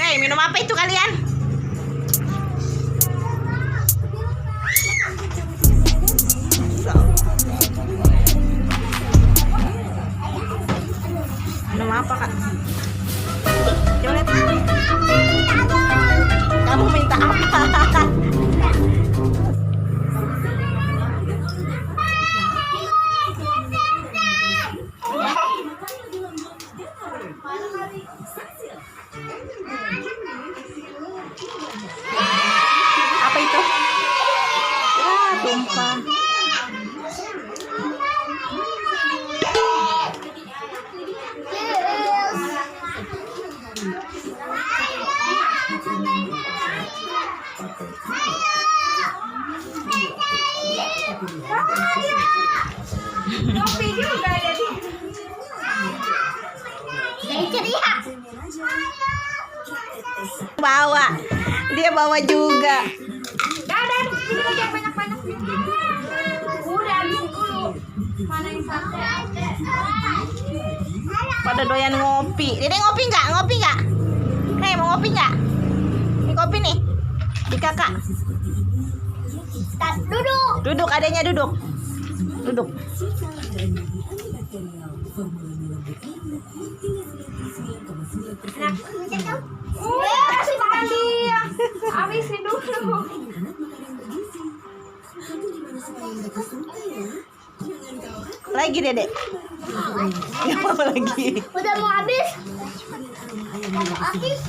Hei, minum apa itu kalian? Minum apa, Kak? Coba lihat. Kamu minta apa? Apa itu? Wah, tumpah. Kopi juga ada di ceria. Bawa. Dia bawa juga. Dadah, ini aja banyak-banyak. Udah habis dulu. Mana yang sate? Pada doyan ngopi. Dede ngopi nggak? Ngopi nggak? Hei, mau ngopi nggak? Ini kopi nih. Di kakak. Duduk. Duduk, adanya duduk. Duduk. Sekali ya. Habisin dulu. Lagi Dede. Nggak mau lagi. Udah mau habis. Habis.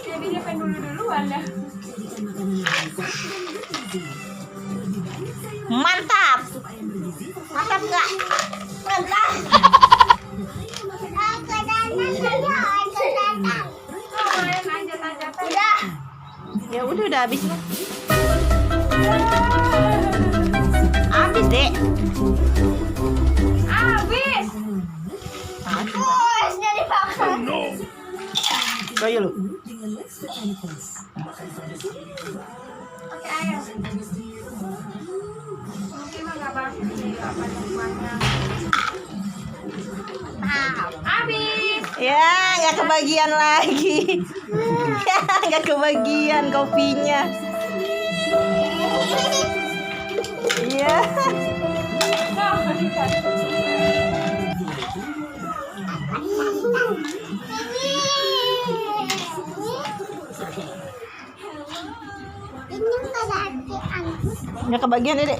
Jadi dia pengen duluan dah. Mantap. Mantap nggak? Mantap. Udah. Ya udah habis lah. Habis, Dek. Habis. Jadi makan. Kayu lu. Oke, ayo. Mungkin mah nggak banyak. Habis. Ya, nggak kebagian lagi. Ya, nggak kebagian kopinya. Iya. Nggak kebagian, Dede.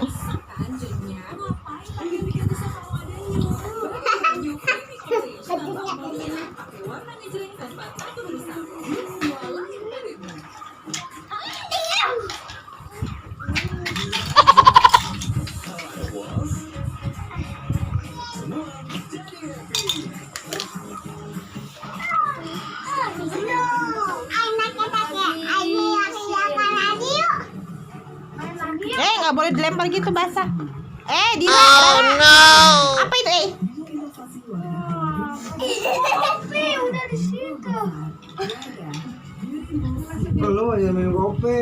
Nggak boleh dilempar gitu, basah. Oh no. Apa itu, Kopi udah di situ. Kalau aja main kopi,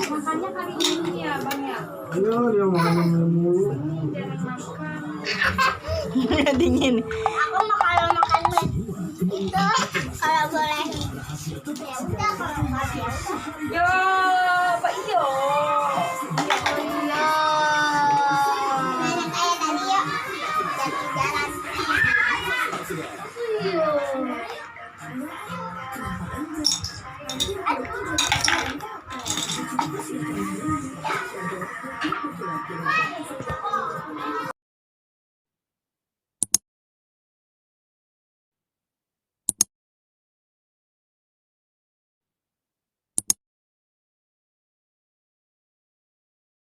Makannya kali ini ya, Bang ya. iya dia makan mulu. Jarang makan. Dingin. Aku mau kalau makan itu kalau boleh. Ya udah kalau nggak biasa. Yo.